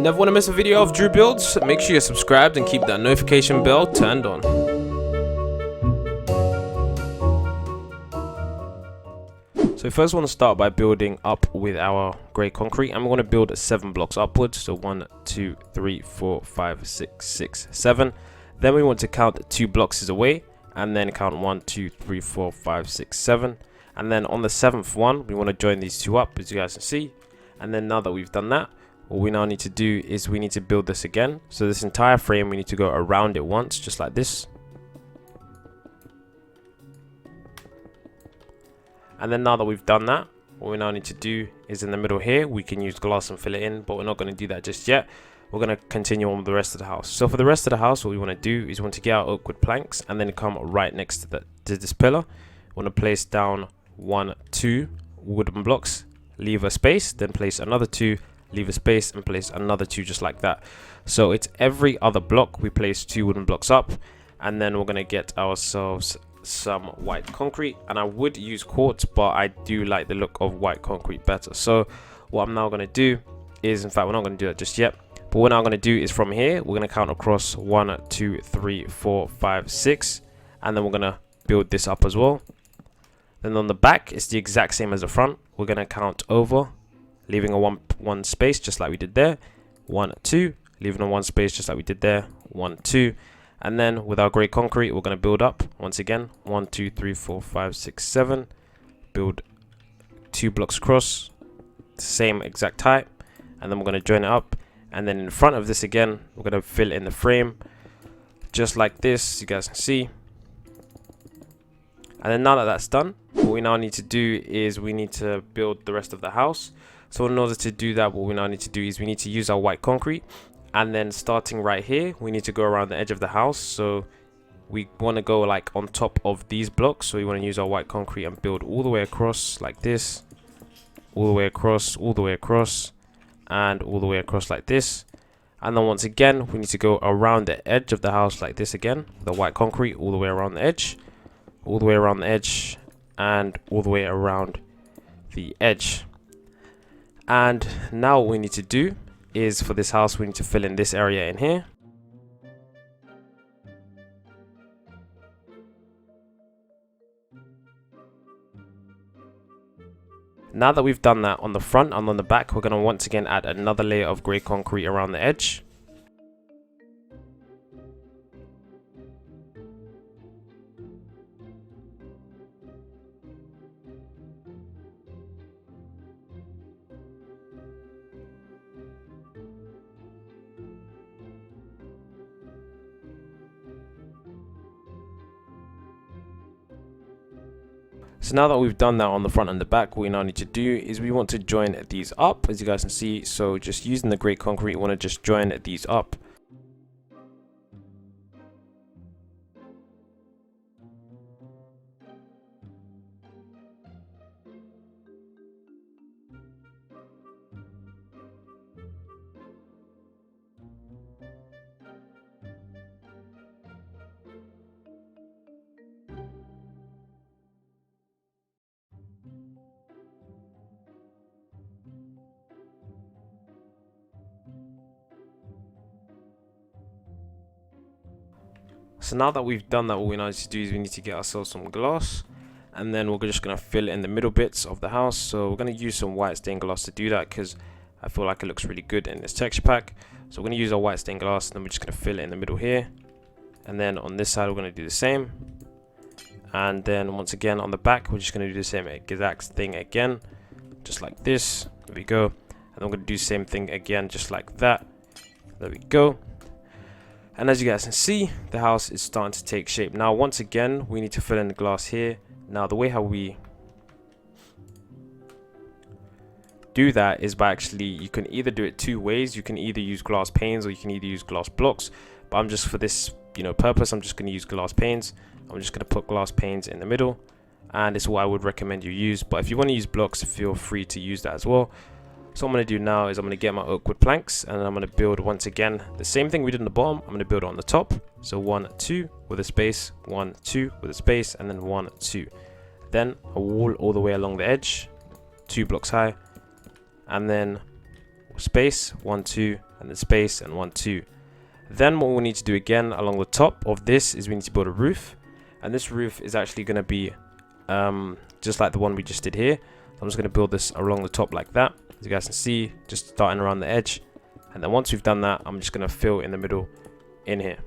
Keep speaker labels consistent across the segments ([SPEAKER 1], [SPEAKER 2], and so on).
[SPEAKER 1] Never want to miss a video of Drew builds? Make sure you're subscribed and keep that notification bell turned on. So first we want to start by building up with our grey concrete, and we're going to build 7 blocks upwards. So 1, 2, 3, 4, 5, 6, 6, 7. Then we want to count 2 blocks away and then count 1, 2, 3, 4, 5, 6, 7. And then on the 7th one, we want to join these 2 up, as you guys can see. And then now that we've done that, what we now need to do is we need to build this again. So this entire frame, we need to go around it once, just like this. And then now that we've done that, what we now need to do is in the middle here, we can use glass and fill it in, but we're not going to do that just yet. We're going to continue on with the rest of the house. So for the rest of the house, what we want to do is we want to get our oak wood planks and then come right next to this pillar. We want to place down 1, 2 wooden blocks, leave a space, then place another 2, leave a space, and place another 2, just like that. So it's every other block we place 2 wooden blocks up, and then we're going to get ourselves some white concrete. And I would use quartz, but I do like the look of white concrete better. So what I'm now going to do is, in fact, we're not going to do that just yet, but what I'm going to do is from here, we're going to count across 1, 2, 3, 4, 5, 6, and then we're going to build this up as well. Then on the back, it's the exact same as the front. We're going to count over, leaving a one space just like we did there. 1, 2, leaving a 1 space just like we did there. 1, 2. And then with our grey concrete, we're going to build up once again. 1, 2, 3, 4, 5, 6, 7. Build 2 blocks across, same exact height. And then we're going to join it up. And then in front of this again, we're going to fill in the frame just like this, you guys can see. And then now that that's done, what we now need to do is we need to build the rest of the house. So in order to do that, what we now need to do is we need to use our white concrete. And then starting right here, we need to go around the edge of the house. So we want to go like on top of these blocks. So we want to use our white concrete and build all the way across like this. All the way across, all the way across, and all the way across like this. And then once again, we need to go around the edge of the house like this again. The white concrete all the way around the edge. All the way around the edge. And all the way around the edge. And now what we need to do is for this house, we need to fill in this area in here. Now that we've done that on the front and on the back, we're going to once again add another layer of grey concrete around the edge. So now that we've done that on the front and the back, what we now need to do is we want to join these up, as you guys can see. So just using the grey concrete, we want to just join these up. So now that we've done that, what we now need to do is we need to get ourselves some glass, and then we're just going to fill in the middle bits of the house. So we're going to use some white stained glass to do that, because I feel like it looks really good in this texture pack. So we're going to use our white stained glass, and then we're just going to fill it in the middle here. And then on this side, we're going to do the same. And then once again on the back, we're just going to do the same exact thing again, just like this. There we go. And I'm going to do the same thing again, just like that. There we go. And as you guys can see, the house is starting to take shape. Now, once again, we need to fill in the glass here. Now, the way how we do that is by actually, you can either do it 2 ways. You can either use glass panes or you can either use glass blocks. But I'm just, for this, purpose, I'm just going to use glass panes. I'm just going to put glass panes in the middle. And it's what I would recommend you use. But if you want to use blocks, feel free to use that as well. So what I'm going to do now is I'm going to get my oak wood planks, and I'm going to build once again the same thing we did on the bottom. I'm going to build it on the top. So 1, 2 with a space, 1, 2 with a space, and then 1, 2. Then a wall all the way along the edge, 2 blocks high, and then space 1, 2, and then space, and 1, 2. Then what we need to do again along the top of this is we need to build a roof, and this roof is actually going to be just like the one we just did here. So I'm just going to build this along the top like that, as you guys can see, just starting around the edge. And then once we've done that, I'm just going to fill in the middle in here.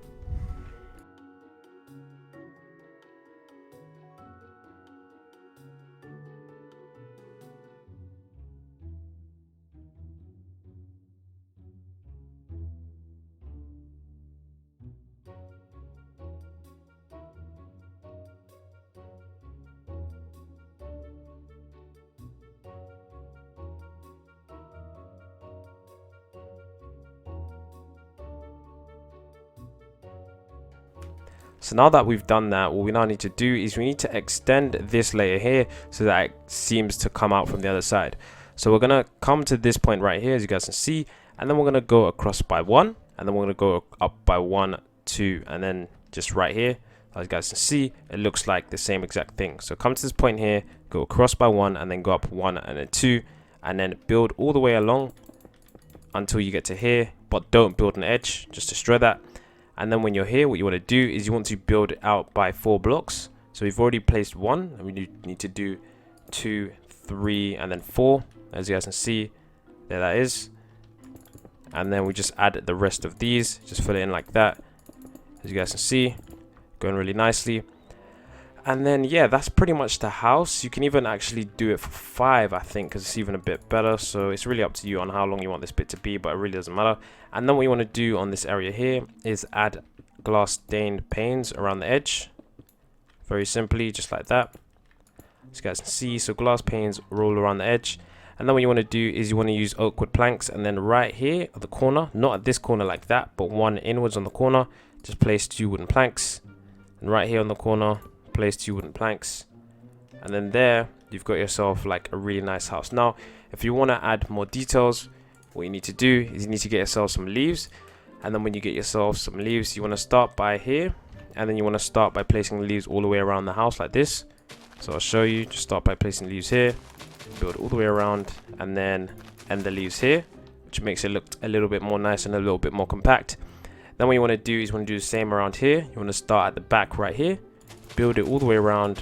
[SPEAKER 1] So now that we've done that, what we now need to do is we need to extend this layer here so that it seems to come out from the other side. So we're going to come to this point right here, as you guys can see, and then we're going to go across by 1, and then we're going to go up by 1, 2, and then just right here, as you guys can see, it looks like the same exact thing. So come to this point here, go across by 1, and then go up 1 and then 2, and then build all the way along until you get to here, but don't build an edge, just destroy that. And then when you're here, what you want to do is you want to build it out by 4 blocks. So we've already placed 1, and we need to do 2, 3, and then 4. As you guys can see, there that is. And then we just add the rest of these, just fill it in like that. As you guys can see, going really nicely. And then yeah, that's pretty much the house. You can even actually do it for 5, I think, because it's even a bit better. So it's really up to you on how long you want this bit to be, but it really doesn't matter. And then what you want to do on this area here is add glass stained panes around the edge, very simply, just like that, as you guys can see. So glass panes roll around the edge. And then what you want to do is you want to use oak wood planks, and then right here at the corner, not at this corner like that, but one inwards on the corner, just place 2 wooden planks. And right here on the corner, place 2 wooden planks, and then there you've got yourself like a really nice house. Now if you want to add more details, what you need to do is you need to get yourself some leaves. And then when you get yourself some leaves, you want to start by here, and then you want to start by placing the leaves all the way around the house like this. So I'll show you. Just start by placing leaves here, build all the way around, and then end the leaves here, which makes it look a little bit more nice and a little bit more compact. Then what you want to do is you want to do the same around here. You want to start at the back right here, build it all the way around,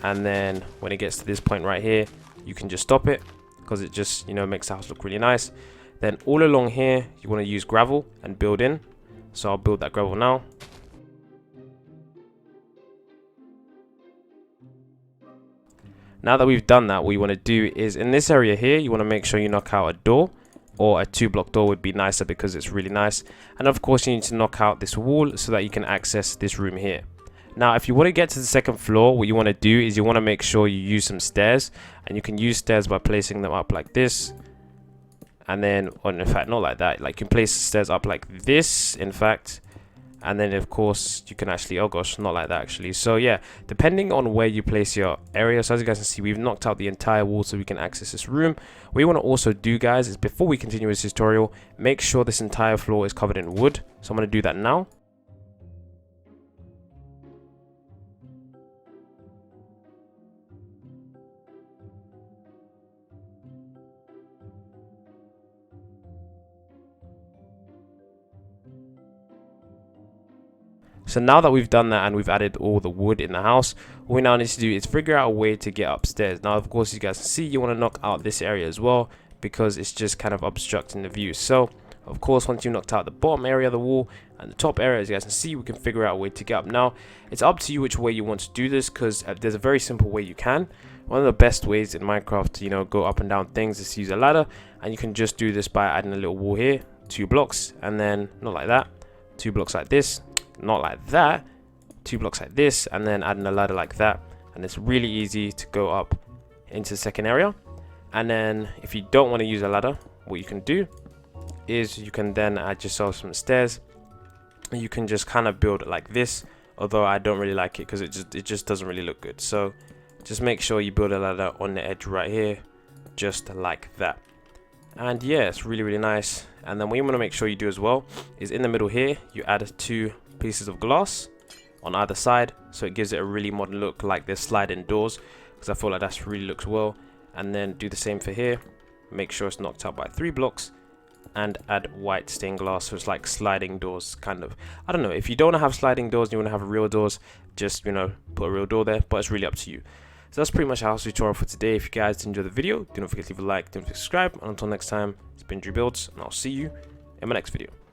[SPEAKER 1] and then when it gets to this point right here, you can just stop it, because it just, you know, makes the house look really nice. Then all along here, you want to use gravel and build in. So I'll build that gravel now. Now that we've done that, what you want to do is in this area here, you want to make sure you knock out a door, or a 2-block door would be nicer because it's really nice. And of course you need to knock out this wall so that you can access this room here. Now if you want to get to the 2nd floor, what you want to do is you want to make sure you use some stairs, and you can use stairs by placing them up like this. And then, or in fact not like that, like you can place the stairs up like this in fact. And then of course you can actually, oh gosh, not like that actually. So yeah, depending on where you place your area. So as you guys can see, we've knocked out the entire wall so we can access this room. What you want to also do, guys, is before we continue this tutorial, make sure this entire floor is covered in wood. So I'm going to do that now. So now that we've done that and we've added all the wood in the house, what we now need to do is figure out a way to get upstairs. Now, of course, you guys can see you want to knock out this area as well, because it's just kind of obstructing the view. So, of course, once you've knocked out the bottom area of the wall and the top area, as you guys can see, we can figure out a way to get up. Now, it's up to you which way you want to do this, because there's a very simple way you can. One of the best ways in Minecraft to, you know, go up and down things is to use a ladder, and you can just do this by adding a little wall here, 2 blocks, and then not like that, 2 blocks like this. Not like that, 2 blocks like this, and then adding a ladder like that, and it's really easy to go up into the 2nd area. And then if you don't want to use a ladder, what you can do is you can then add yourself some stairs. You can just kind of build it like this, although I don't really like it because it just doesn't really look good. So just make sure you build a ladder on the edge right here, just like that. And yeah, it's really, really nice. And then what you want to make sure you do as well is in the middle here, you add 2 pieces of glass on either side, so it gives it a really modern look, like there's sliding doors, because I feel like that really looks well. And then do the same for here, make sure it's knocked out by 3 blocks, and add white stained glass, so it's like sliding doors kind of. I don't know, if you don't have sliding doors and you want to have real doors, just, you know, put a real door there, but it's really up to you. So that's pretty much our house tutorial for today. If you guys did enjoy the video, do not forget to leave a like, don't forget to subscribe, and until next time, it's been Drew Builds, and I'll see you in my next video.